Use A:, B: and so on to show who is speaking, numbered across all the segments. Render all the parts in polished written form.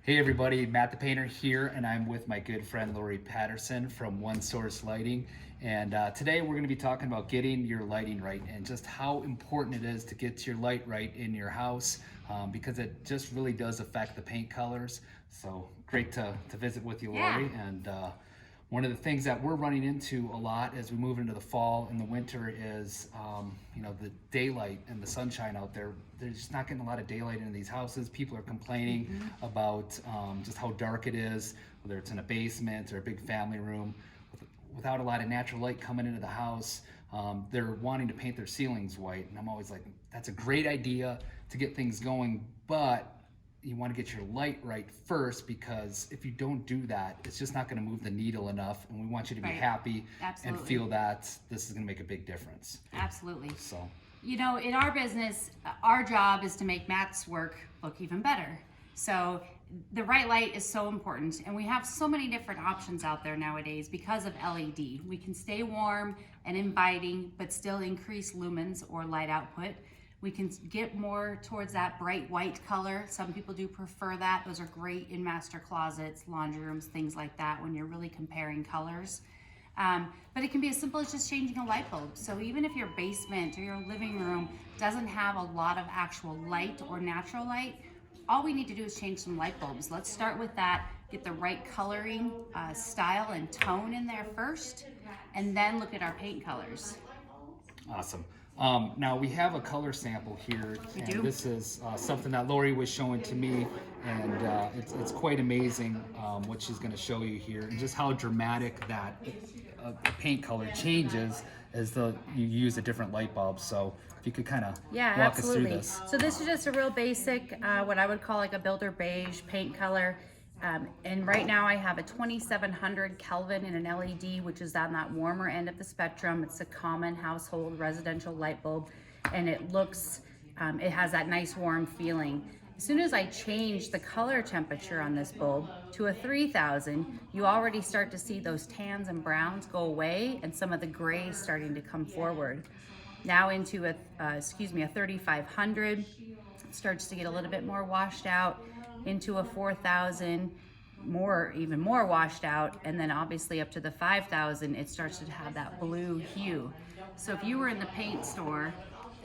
A: Hey everybody, Matt the Painter here, and I'm with my good friend Lori Patterson from One Source Lighting. And today we're going to be talking about getting your lighting right and just how important it is to get your light right in your house because it just really does affect the paint colors. So great to visit with you, Lori.
B: Yeah.
A: And one of the things that we're running into a lot as we move into the fall and the winter is, the daylight and the sunshine out there. There's just not getting a lot of daylight into these houses. People are complaining about just how dark it is, whether it's in a basement or a big family room. Without a lot of natural light coming into the house, they're wanting to paint their ceilings white. And I'm always like, that's a great idea to get things going, but you want to get your light right first, because if you don't do that, it's just not going to move the needle enough, and we want you to be
B: Right.
A: happy
B: Absolutely.
A: and feel that this is going to make a big difference.
B: Absolutely.
A: So
B: You know, in our business, our job is to make Matt's work look even better. So the right light is so important, and we have so many different options out there nowadays because of LED. We can stay warm and inviting, but still increase lumens or light output. We can get more towards that bright white color. Some people do prefer that. Those are great in master closets, laundry rooms, things like that when you're really comparing colors. But it can be as simple as just changing a light bulb. So even if your basement or your living room doesn't have a lot of actual light or natural light, all we need to do is change some light bulbs. Let's start with that, get the right coloring, style and tone in there first, and then look at our paint colors.
A: awesome. Now we have a color sample here,
B: We
A: and
B: do.
A: this is something that Lori was showing to me, and it's quite amazing what she's going to show you here, and just how dramatic that paint color changes as you use a different light bulb. So if you could kind of
B: Yeah,
A: walk us through
B: absolutely.
A: this.
B: So this is just a real basic, what I would call like a builder beige paint color. And right now I have a 2700 Kelvin in an LED, which is on that warmer end of the spectrum. It's a common household residential light bulb, and it looks, it has that nice warm feeling. As soon as I change the color temperature on this bulb to a 3000, you already start to see those tans and browns go away and some of the grays starting to come forward. Now into a 3500, starts to get a little bit more washed out, into a 4000, even more washed out, and then obviously up to the 5000, it starts to have that blue hue. So if you were in the paint store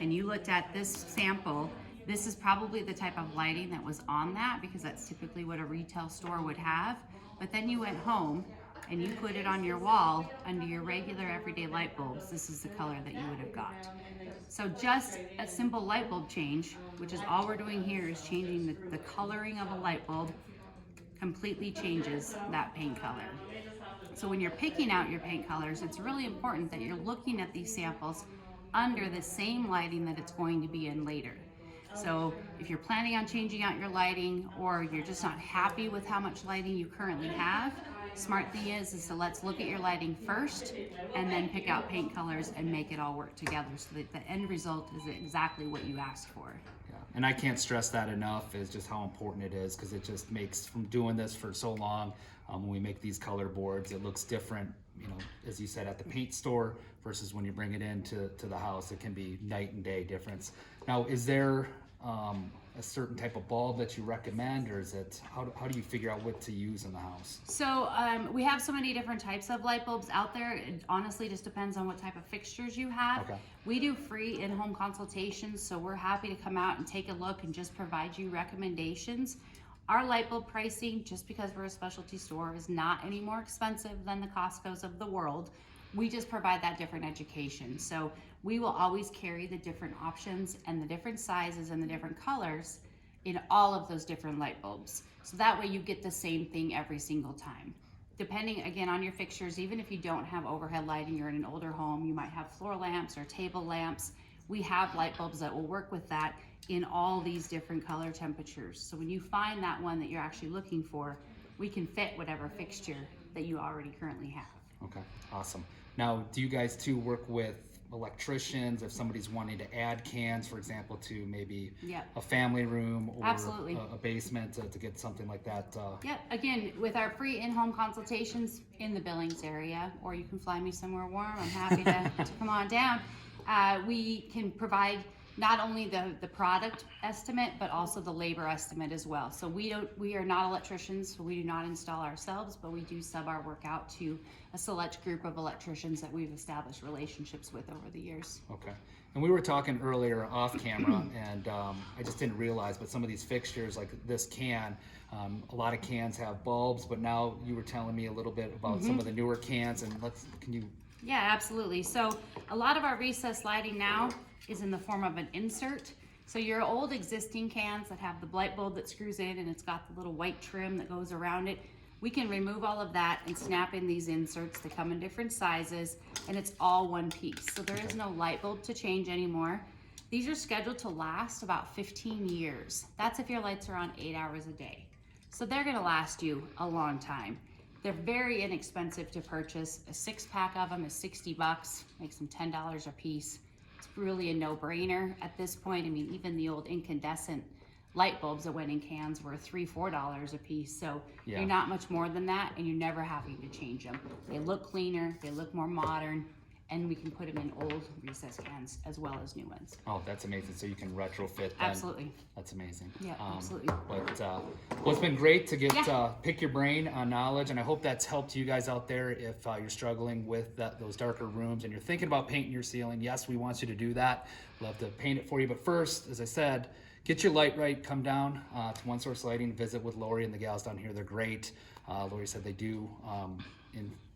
B: and you looked at this sample, this is probably the type of lighting that was on that, because that's typically what a retail store would have. But then you went home and you put it on your wall under your regular everyday light bulbs, this is the color that you would have got. So just a simple light bulb change, which is all we're doing here, is changing the coloring of a light bulb, completely changes that paint color. So when you're picking out your paint colors, it's really important that you're looking at these samples under the same lighting that it's going to be in later. So if you're planning on changing out your lighting, or you're just not happy with how much lighting you currently have, smart thing is to let's look at your lighting first and then pick out paint colors and make it all work together so that the end result is exactly what you asked for.
A: Yeah. And I can't stress that enough, is just how important it is, because it just makes, from doing this for so long, when we make these color boards, it looks different, as you said, at the paint store versus when you bring it into the house. It can be night and day difference. Now, is there a certain type of bulb that you recommend, or is it, how do you figure out what to use in the house?
B: So we have so many different types of light bulbs out there. It honestly just depends on what type of fixtures you have.
A: Okay.
B: We do free in-home consultations, so we're happy to come out and take a look and just provide you recommendations. Our light bulb pricing, just because we're a specialty store, is not any more expensive than the Costco's of the world. We just provide that different education. So we will always carry the different options and the different sizes and the different colors in all of those different light bulbs. So that way you get the same thing every single time. Depending again on your fixtures, even if you don't have overhead lighting, you're in an older home, you might have floor lamps or table lamps. We have light bulbs that will work with that in all these different color temperatures. So when you find that one that you're actually looking for, we can fit whatever fixture that you already currently have.
A: Okay, awesome. Now, do you guys too work with electricians if somebody's wanting to add cans, for example, to maybe
B: Yep.
A: a family room or
B: Absolutely.
A: a basement to get something like that?
B: Yep, again, with our free in-home consultations in the Billings area, or you can fly me somewhere warm, I'm happy to come on down. We can provide not only the product estimate, but also the labor estimate as well. So we are not electricians, so we do not install ourselves, but we do sub our work out to a select group of electricians that we've established relationships with over the years.
A: Okay. And we were talking earlier off camera, and I just didn't realize, but some of these fixtures, like this can, a lot of cans have bulbs, but now you were telling me a little bit about some of the newer cans, and can you?
B: Yeah, absolutely. So a lot of our recessed lighting now is in the form of an insert. So your old existing cans that have the light bulb that screws in and it's got the little white trim that goes around it, we can remove all of that and snap in these inserts. They come in different sizes and it's all one piece. So there is no light bulb to change anymore. These are scheduled to last about 15 years. That's if your lights are on 8 hours a day. So they're gonna last you a long time. They're very inexpensive to purchase. A 6-pack of them is 60 bucks, makes them $10 a piece. It's really a no-brainer at this point. I mean, even the old incandescent light bulbs that went in cans were $3-4 a piece. So
A: Yeah.
B: you're not much more than that, and you're never having to change them. They look cleaner, they look more modern, and we can put them in old recessed cans as well as new ones.
A: Oh, that's amazing. So you can retrofit them.
B: Absolutely.
A: That's amazing.
B: Yeah, absolutely.
A: But well, it's been great to get
B: Yeah.
A: pick your brain on knowledge, and I hope that's helped you guys out there if you're struggling with those darker rooms and you're thinking about painting your ceiling. Yes, we want you to do that. Love to paint it for you. But first, as I said, get your light right. Come down to One Source Lighting. Visit with Lori and the gals down here. They're great. Lori said they do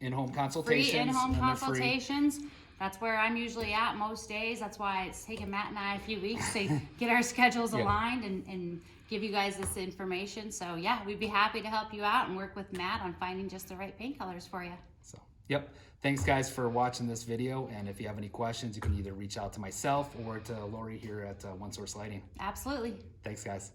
A: in-home consultations.
B: Free in-home
A: and they're free.
B: consultations. That's where I'm usually at most days. That's why it's taken Matt and I a few weeks to get our schedules
A: Yeah.
B: aligned and give you guys this information. So yeah, we'd be happy to help you out and work with Matt on finding just the right paint colors for you.
A: So, yep. Thanks guys for watching this video. And if you have any questions, you can either reach out to myself or to Lori here at One Source Lighting.
B: Absolutely.
A: Thanks guys.